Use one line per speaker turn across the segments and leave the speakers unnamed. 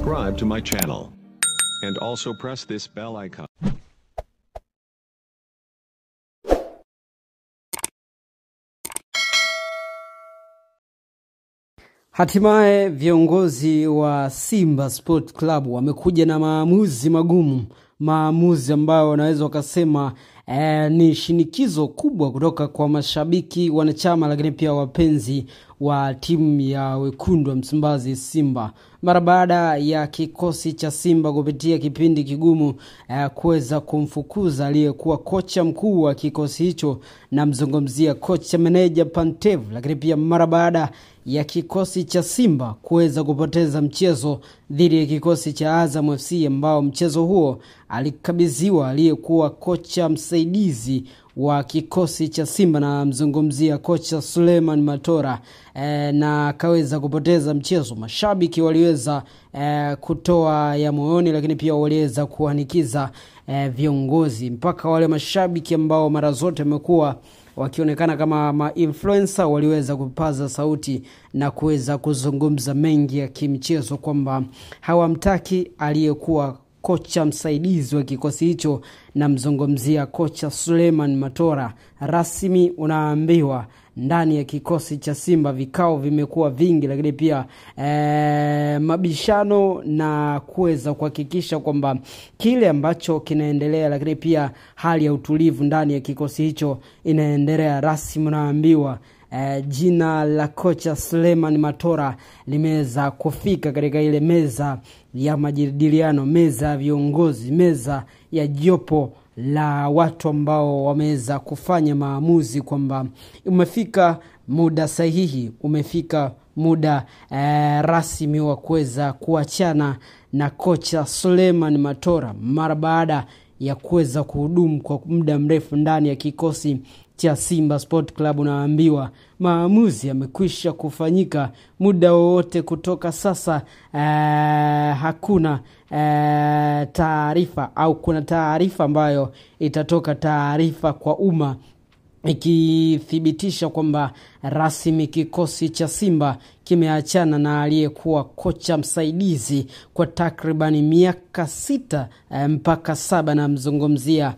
subscribe to my channel. And also press this bell icon.
Hatimaye viongozi wa Simba Sport Club wamekuja na maamuzi magumu, maamuzi ambayo wanaweza wakasema ni shinikizo kubwa kutoka kwa mashabiki, wanachama, lakini pia wapenzi wa timu ya wekundu wa Msimbazi Simba. Mara baada ya kikosi cha Simba kupitia kipindi kigumu kuweza kumfukuza aliyekuwa kocha mkuu wa kikosi hicho, na mzungumzia kocha meneja Pantev, lakini pia mara baada ya kikosi cha Simba kuweza kupoteza mchezo dhidi ya kikosi cha Azam FC, ambao mchezo huo alikabidhiwa aliyekuwa kocha msaidizi wa kikosi cha Simba, na mzungumzia kocha Suleiman Matora, na akaweza kupoteza mchezo. Mashabiki waliweza kutoa ya moyoni, lakini pia waliweza kuhanikiza viongozi, mpaka wale mashabiki ambao mara zote wamekuwa wakionekana kama influencer waliweza kupaza sauti na kuweza kuzungumza mengi ya kimchezo kwamba hawamtaki aliyekuwa kocha msaidizi wa kikosi hicho, na mzungumzia kocha Suleiman Matora. Rasmi unaambiwa ndani ya kikosi cha Simba vikao vimekuwa vingi, lakini pia mabishano na kuweza kuhakikisha kwamba kile ambacho kinaendelea, lakini pia hali ya utulivu ndani ya kikosi hicho inaendelea. Rasmi unaambiwa jina la kocha Suleiman Matora limeweza kufika katika ile meza ya majadiliano, meza ya viongozi, meza ya jopo la watu ambao wameweza kufanya maamuzi kwamba umefika muda sahihi, umefika muda rasmi wa kuweza kuachana na kocha Suleiman Matora mara baada ya kuweza kuhudumu kwa muda mrefu ndani ya kikosi cha Simba Sport Club. Naambiwa maamuzi yamekwisha kufanyika muda wote kutoka sasa. Hakuna taarifa au kuna taarifa ambayo itatoka, taarifa kwa umma ikithibitisha kwamba rasmi kikosi cha Simba kimeachana na aliyekuwa kocha msaidizi kwa takribani miaka 6 mpaka 7, na mzungumzia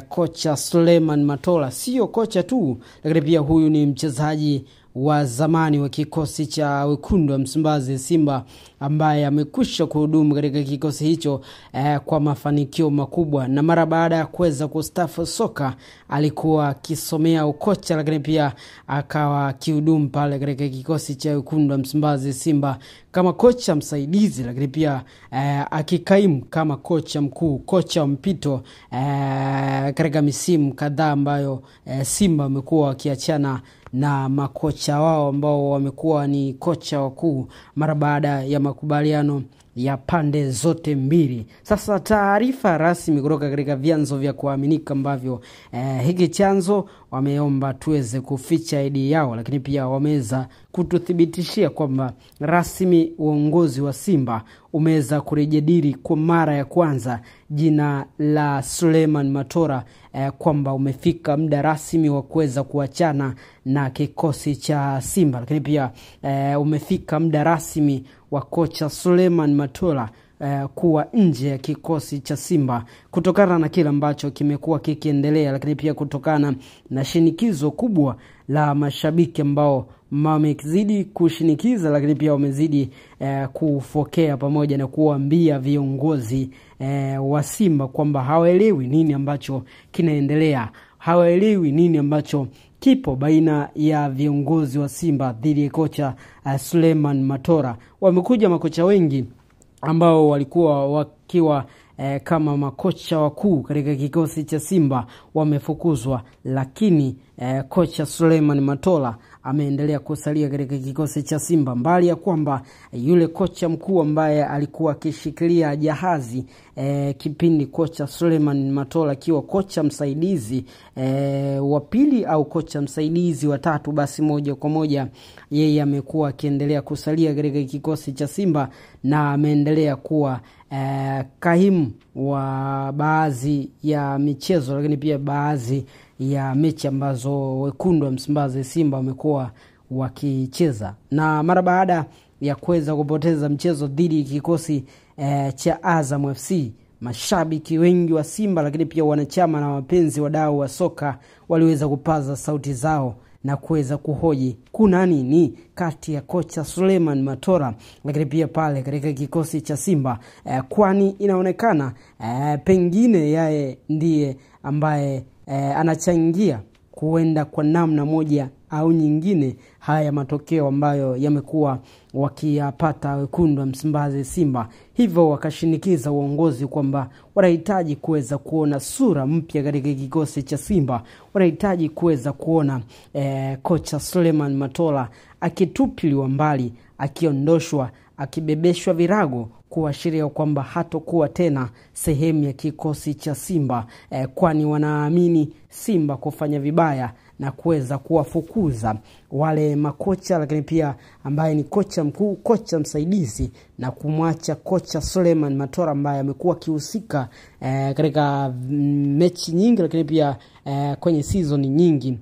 kocha Suleiman Matora. Sio kocha tu, lakini pia huyu ni mchezaji wa zamani wa kikosi cha wekundu wa Msimbazi Simba, ambaye amekwisha kuhudumu katika kikosi hicho kwa mafanikio makubwa, na mara baada ya kuweza kustaafu soka alikuwa akisomea ukocha, lakini pia akawa kihudumu pale katika kikosi cha wekundu wa Msimbazi Simba kama kocha msaidizi, lakini pia akikaimu kama kocha mkuu, kocha wa mpito katika misimu kadhaa ambayo Simba wamekuwa wakiachana na makocha wao ambao wamekuwa ni kocha wakuu mara baada ya makubaliano ya pande zote mbili. Sasa taarifa rasmi kutoka katika vyanzo vya kuaminika ambavyo hiki chanzo wameomba tuweze kuficha ID yao, lakini pia wameweza kututhibitishia kwamba rasmi uongozi wa Simba umeweza kurejadili kwa mara ya kwanza jina la Suleiman Matora, kwamba umefika muda rasmi wa kuweza kuachana na kikosi cha Simba, lakini pia umefika muda rasmi wa kocha Suleiman Matora kuwa nje ya kikosi cha Simba kutokana na kile ambacho kimekuwa kikiendelea, lakini pia kutokana na shinikizo kubwa la mashabiki ambao wamezidi kushinikiza, lakini pia wamezidi kufokea pamoja na kuambia viongozi wa Simba kwamba hawaelewi nini ambacho kinaendelea, hawaelewi nini ambacho kipo baina ya viongozi wa Simba dhidi ya kocha Suleiman Matora. Wamekuja makocha wengi ambao walikuwa wakiwa kama makocha wakuu katika kikosi cha Simba wamefukuzwa, lakini kocha Suleiman Matora ameendelea kusalia katika kikosi cha Simba, mbali ya kwamba yule kocha mkuu ambaye alikuwa akishikilia jahazi kipindi kocha Suleiman Matora akiwa kocha msaidizi wa pili au kocha msaidizi wa tatu, basi moja kwa moja yeye amekuwa akiendelea kusalia katika kikosi cha Simba, na ameendelea kuwa kaimu wa baadhi ya michezo, lakini pia baadhi ya mechi ambazo wekundu wa Msimbazi Simba wamekuwa wakicheza. Na mara baada ya kuweza kupoteza mchezo dhidi ya kikosi cha Azam FC, mashabiki wengi wa Simba lakini pia wanachama na wapenzi wadau wa soka waliweza kupaza sauti zao na kuweza kuhoji kuna nini kati ya kocha Suleiman Matola lakini pia pale katika kikosi cha Simba, kwani inaonekana pengine yeye ndiye ambaye anachangia kuenda kwa namna moja au nyingine haya matokeo ambayo yamekuwa wakiyapata wekundu wa Msimbazi Simba. Hivyo wakashinikiza uongozi kwamba wanahitaji kuweza kuona sura mpya katika kikosi cha Simba. Wanahitaji kuweza kuona kocha Suleiman Matola akitupiliwa mbali, akiondoshwa, akibebeshwa virago, kuashiria kwamba hatakuwa tena sehemu ya kikosi cha Simba, kwani wanaamini Simba kufanya vibaya na kuweza kuwafukuza wale makocha lakini pia ambaye ni kocha mkuu, kocha msaidizi, na kumwacha kocha Suleiman Matola ambaye amekuwa akihusika katika mechi nyingi lakini pia kwenye season nyingi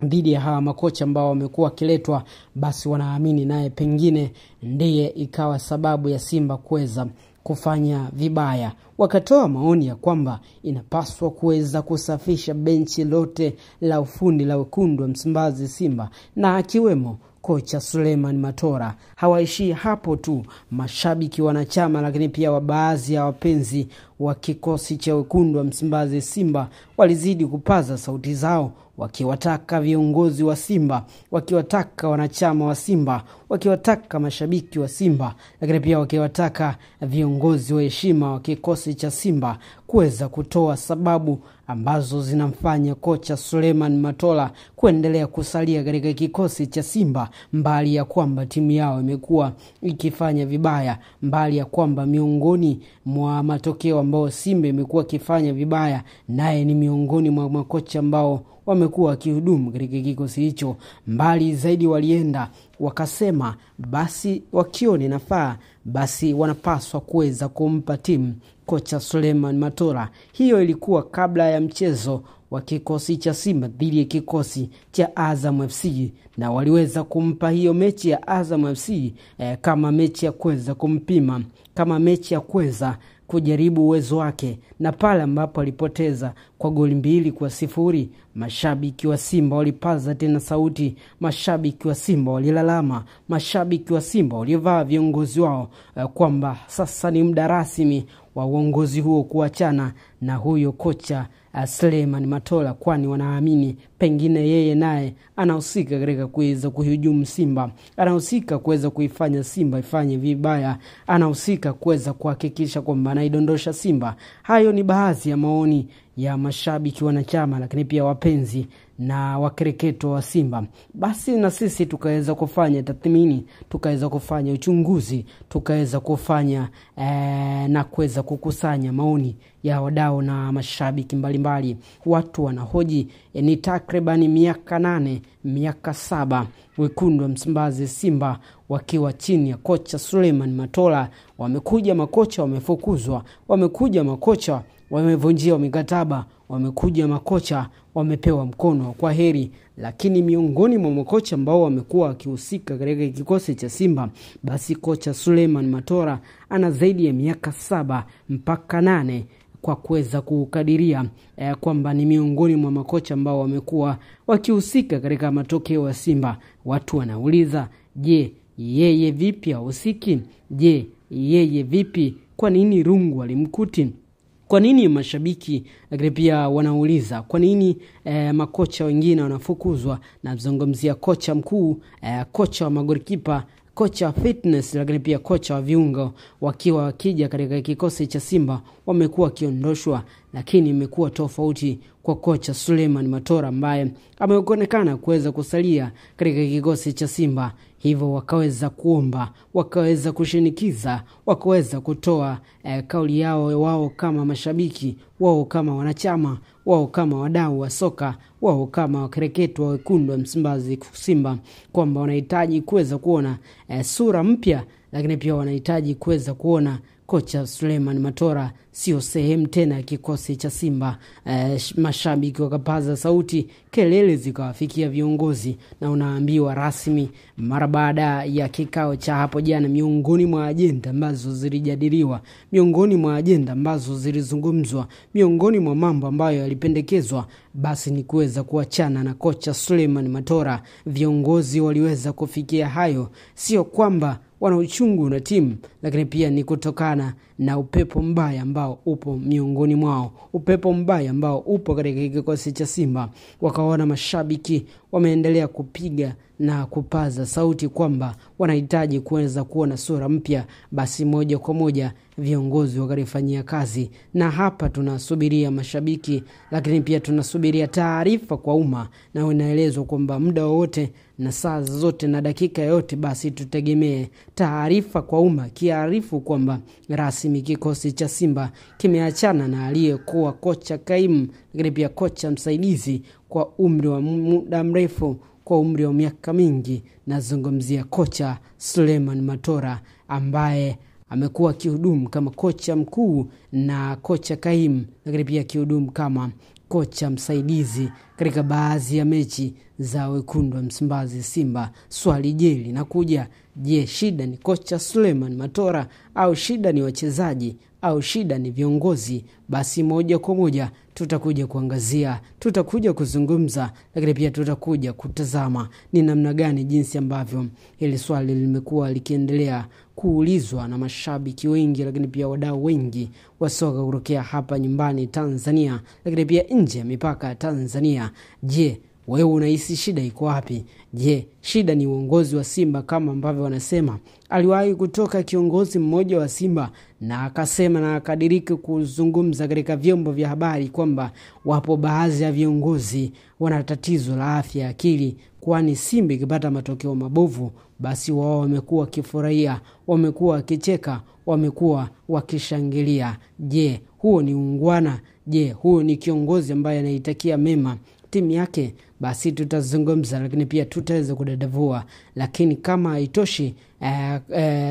dhidi ya hawa makocha ambao wamekuwa kiletwa. Basi wanaamini naye pengine ndiye ikawa sababu ya Simba kuweza kufanya vibaya. Wakatoa maoni ya kwamba inapaswa kuweza kusafisha benchi lote la ufundi la wekundu wa Msimbazi Simba, na akiwemo kocha Suleiman Matola. Hawaishii hapo tu, mashabiki, wanachama lakini pia baadhi ya wapenzi wa kikosi cha wekundu wa Msimbazi Simba walizidi kupaza sauti zao, wakiwataka viongozi wa Simba, wakiwataka wanachama wa Simba, wakiwataka mashabiki wa Simba, lakini pia wakiwataka viongozi wa heshima wa kikosi cha Simba kuweza kutoa sababu ambazo zinamfanya kocha Suleiman Matola kuendelea kusalia katika kikosi cha Simba, mbali ya kwamba timu yao imekuwa ikifanya vibaya, mbali ya kwamba miongoni mwa matokeo ambao Simba imekuwa ikifanya vibaya, naye ni miongoni mwa makocha ambao wamekuwa wakihudumu katika kikosi hicho. Mbali zaidi walienda wakasema basi wakioni nafaa basi wanapaswa kuweza kumpa timu kocha Suleiman Matola. Hiyo ilikuwa kabla ya mchezo wa kikosi cha Simba dhidi ya kikosi cha Azam FC, na waliweza kumpa hiyo mechi ya Azam FC kama mechi ya kuweza kumpima, kama mechi ya kuweza kujaribu uwezo wake. Na pale ambapo alipoteza kwa goli 2-0, mashabiki wa Simba walipaza tena sauti, mashabiki wa Simba walilalama, mashabiki wa Simba walivaa viongozi wao kwamba sasa ni muda rasmi wa uongozi huo kuachana na huyo kocha Suleiman Matola, kwani wanaamini pengine yeye naye anahusika katika kuweza kuhujumu Simba, anahusika kuweza kuifanya Simba ifanye vibaya, anahusika kuweza kuhakikisha kwamba anaidondosha Simba. Hayo ni baadhi ya maoni ya mashabiki, wanachama lakini pia wapenzi na wakereketo wa Simba. Basi na sisi tukaweza kufanya tathmini, tukaweza kufanya uchunguzi, tukaweza kufanya na kuweza kukusanya maoni ya wadau na mashabiki mbalimbali. Watu wanahoji ni takriban miaka 8, miaka 7 wekundu wa Msimbazi Simba wakiwa chini ya kocha Suleiman Matola. Wamekuja makocha wamefukuzwa, wamekuja makocha wamevunjiwa mikataba, wamekuja makocha wamepewa mkono kwa heri. Lakini miongoni mwa makocha ambao wamekuwa wakihusika katika kikosi cha Simba, basi kocha Suleiman Matola ana zaidi ya miaka 7 mpaka 8 kwa kuweza kukadiria kwamba ni miongoni mwa makocha ambao wamekuwa wakihusika katika matokeo ya Simba. Watu wanauliza, je, yeye vipi hahusiki? Je, yeye vipi? Kwa nini rungu alimkuti? Kwa nini mashabiki lakini pia wanauliza kwa nini makocha wengine wanafukuzwa? Na mzungumzia kocha mkuu, kocha wa magolikipa, kocha wa fitness lakini pia kocha wa viungo, wakiwa wakija katika kikosi cha Simba wamekuwa kiondoshwa. Lakini imekuwa tofauti kwa kocha Suleiman Matola ambaye ameonekana kuweza kusalia katika kikosi cha Simba. Hivyo wakaweza kuomba, wakaweza kushinikiza, wakaweza kutoa kauli yao wao kama mashabiki, wao kama wanachama, wao kama wadau wa soka, wao kama wakereketo wa wekundu wa Msimbazi Simba, kwamba wanahitaji kuweza kuona sura mpya, lakini pia wanahitaji kuweza kuona kocha Suleiman Matola sio sehemu tena ya kikosi cha Simba. Mashabiki wakapaza sauti, kelele zikawafikia viongozi, na unaambiwa rasmi mara baada ya kikao cha hapo jana, miongoni mwa ajenda ambazo zilijadiliwa, miongoni mwa ajenda ambazo zilizungumzwa, miongoni mwa mambo ambayo yalipendekezwa, basi ni kuweza kuachana na kocha Suleiman Matola. Viongozi waliweza kufikia hayo, sio kwamba wana uchungu na timu, lakini pia ni kutokana na upepo mbaya ambao upo miongoni mwao, upepo mbaya ambao upo katika kikosi cha Simba. Wakaona mashabiki wameendelea kupiga na kupaza sauti kwamba wanahitaji kuweza kuona sura mpya, basi moja kwa moja viongozi wakalifanyia kazi. Na hapa tunasubiria mashabiki, lakini pia tunasubiria taarifa kwa umma, na inaelezwa kwamba muda wote na saa zote na dakika yote, basi tutegemee taarifa kwa umma kiarifu kwamba rasmi kikosi cha Simba kimeachana na aliyekuwa kocha kaimu, lakini pia kocha msaidizi kwa umri wa muda mrefu, kwa umri wa miaka mingi. Nazungumzia kocha Suleiman Matola ambaye amekuwa kihudumu kama kocha mkuu na kocha kaimu, lakini pia kihudumu kama kocha msaidizi katika baadhi ya mechi za wekundu wa Msimbazi Simba. Swali jeli na kuja, je, shida ni kocha Suleiman Matola au shida ni wachezaji au shida ni viongozi? Basi moja kwa moja tutakuja kuangazia, tutakuja kuzungumza, lakini pia tutakuja kutazama ni namna gani jinsi ambavyo hili swali limekuwa likiendelea kuulizwa na mashabiki wengi, lakini pia wadau wengi wa soka kutokea hapa nyumbani Tanzania, lakini pia nje ya mipaka ya Tanzania. Je, wewe unahisi shida iko wapi? Je, shida ni uongozi wa Simba kama ambavyo wanasema? Aliwahi kutoka kiongozi mmoja wa Simba na akasema na akadiriki kuzungumza katika vyombo vya habari kwamba wapo baadhi ya viongozi wana tatizo la afya ya akili, kwani Simba ikipata matokeo mabovu basi wao wamekuwa wakifurahia, wamekuwa wakicheka, wamekuwa wakishangilia. Je, huo ni ungwana? Je, huo ni kiongozi ambaye anaitakia mema timu yake? Basi tutazungumza, lakini pia tutaweza kudadavua. Lakini kama haitoshi,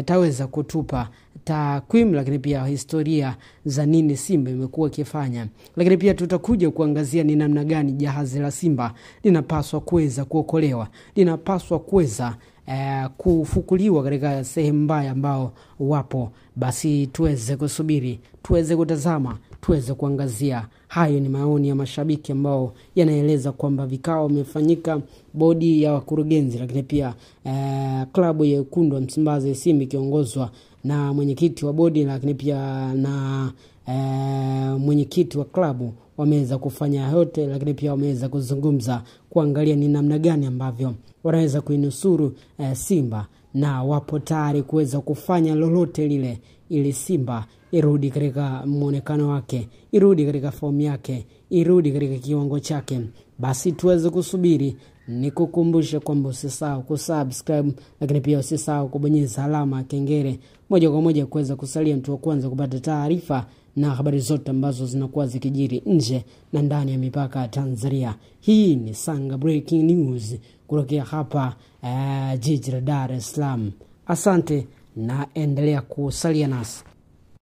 taweza kutupa takwimu, lakini pia historia za nini Simba imekuwa ikifanya. Lakini pia tutakuja kuangazia ni namna gani jahazi la Simba linapaswa kuweza kuokolewa, linapaswa kuweza kufukuliwa katika sehemu mbaya ambao wapo. Basi tuweze kusubiri, tuweze kutazama, tuweze kuangazia. Hayo ni maoni ya mashabiki ambao yanaeleza kwamba vikao vimefanyika, bodi ya wakurugenzi, lakini pia klabu ya wekundu wa Msimbazi Simba kiongozwa na mwenyekiti wa bodi, lakini pia na mwenyekiti wa klabu wameweza kufanya yote, lakini pia wameweza kuzungumza kuangalia ni namna gani ambavyo wanaweza kuinusuru Simba, na wapo tayari kuweza kufanya lolote lile ili Simba irudi katika muonekano wake, irudi katika fomu yake, irudi katika kiwango chake. Basi tuweze kusubiri. Nikukumbusha kwamba usisahau kusubscribe, lakini pia usisahau kubonyeza alama ya kengele moja kwa moja kuweza kusalia mtu wa kwanza kupata taarifa na habari zote ambazo zinakuwa zikijiri nje na ndani ya mipaka ya Tanzania. Hii ni Sanga Breaking News kutokea hapa jiji la Dar es Salaam. Asante na endelea kusalia nasi.